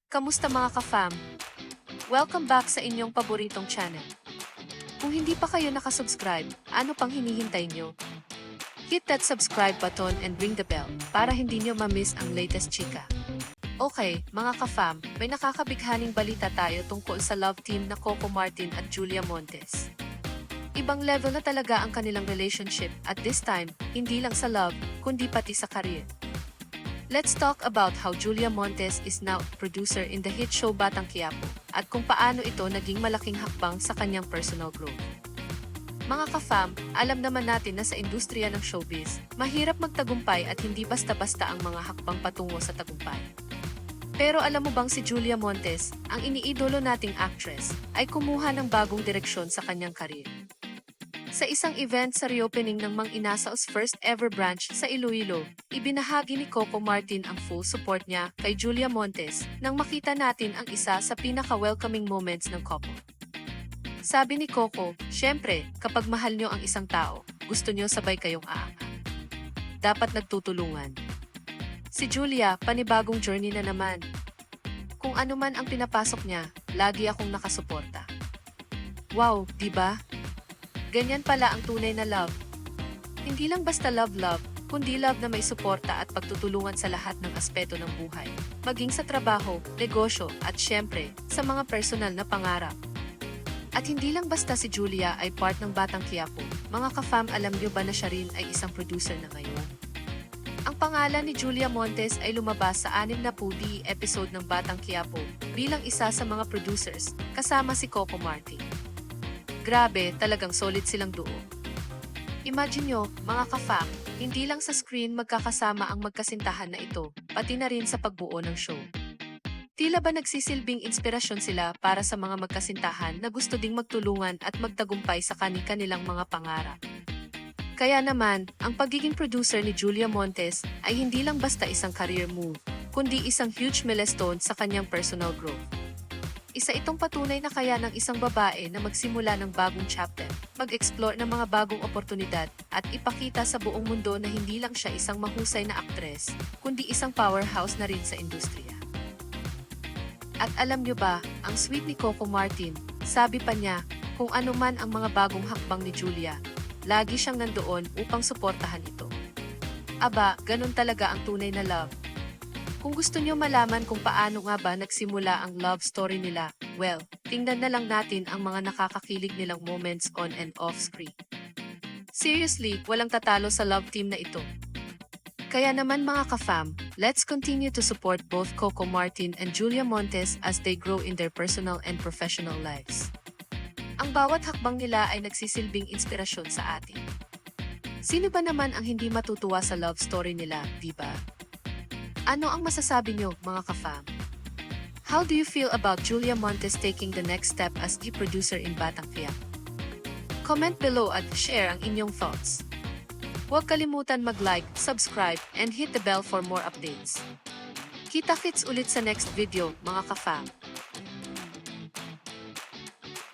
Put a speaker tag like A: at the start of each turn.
A: Kamusta mga ka-fam? Welcome back sa inyong paboritong channel. Kung hindi pa kayo nakasubscribe, ano pang hinihintay nyo? Hit that subscribe button and ring the bell para hindi nyo ma-miss ang latest chika. Okay, mga ka-fam, may nakakabighaning balita tayo tungkol sa love team na Coco Martin at Julia Montes. Ibang level na talaga ang kanilang relationship at this time, hindi lang sa love, kundi pati sa career. Let's talk about how Julia Montes is now a producer in the hit show Batang Quiapo at kung paano ito naging malaking hakbang sa kanyang personal growth. Mga ka-fam, alam naman natin na sa industriya ng showbiz, mahirap magtagumpay at hindi basta-basta ang mga hakbang patungo sa tagumpay. Pero alam mo bang si Julia Montes, ang iniidolo nating actress, ay kumuha ng bagong direksyon sa kanyang career. Sa isang event sa reopening ng Mang Inasao's first ever branch sa Iloilo, ibinahagi ni Coco Martin ang full support niya kay Julia Montes nang makita natin ang isa sa pinaka-welcoming moments ng couple. Sabi ni Coco, "Syempre, kapag mahal niyo ang isang tao, gusto niyo sabay kayong aangat. Dapat nagtutulungan." Si Julia, panibagong journey na naman. Kung ano man ang pinapasok niya, lagi akong nakasuporta. Wow, di ba? Ganyan pala ang tunay na love. Hindi lang basta love, kundi love na may suporta at pagtutulungan sa lahat ng aspeto ng buhay. Maging sa trabaho, negosyo, at syempre, sa mga personal na pangarap. At hindi lang basta si Julia ay part ng Batang Quiapo. Mga ka-fam, alam niyo ba na siya rin ay isang producer na ngayon? Ang pangalan ni Julia Montes ay lumabas sa 60 episode ng Batang Quiapo bilang isa sa mga producers, kasama si Coco Martin. Grabe, talagang solid silang duo. Imagine nyo, mga ka-fam, hindi lang sa screen magkakasama ang magkasintahan na ito, pati na rin sa pagbuo ng show. Tila ba nagsisilbing inspirasyon sila para sa mga magkasintahan na gusto ding magtulungan at magtagumpay sa kanilang mga pangarap. Kaya naman, ang pagiging producer ni Julia Montes ay hindi lang basta isang career move, kundi isang huge milestone sa kanyang personal growth. Isa itong patunay na kaya ng isang babae na magsimula ng bagong chapter, mag-explore ng mga bagong oportunidad, at ipakita sa buong mundo na hindi lang siya isang mahusay na aktres, kundi isang powerhouse na rin sa industriya. At alam nyo ba, ang sweet ni Coco Martin, sabi pa niya, kung ano man ang mga bagong hakbang ni Julia, lagi siyang nandoon upang suportahan ito. Aba, ganun talaga ang tunay na love. Kung gusto nyo malaman kung paano nga ba nagsimula ang love story nila, well, tingnan na lang natin ang mga nakakakilig nilang moments on and off screen. Seriously, walang tatalo sa love team na ito. Kaya naman mga ka-fam, let's continue to support both Coco Martin and Julia Montes as they grow in their personal and professional lives. Ang bawat hakbang nila ay nagsisilbing inspirasyon sa atin. Sino ba naman ang hindi matutuwa sa love story nila, di ba? Ano ang masasabi nyo, mga ka-fam? How do you feel about Julia Montes taking the next step as the producer in Batang Quiapo? Comment below at share ang inyong thoughts. Huwag kalimutan mag-like, subscribe, and hit the bell for more updates. Kita-kits ulit sa next video, mga ka-fam.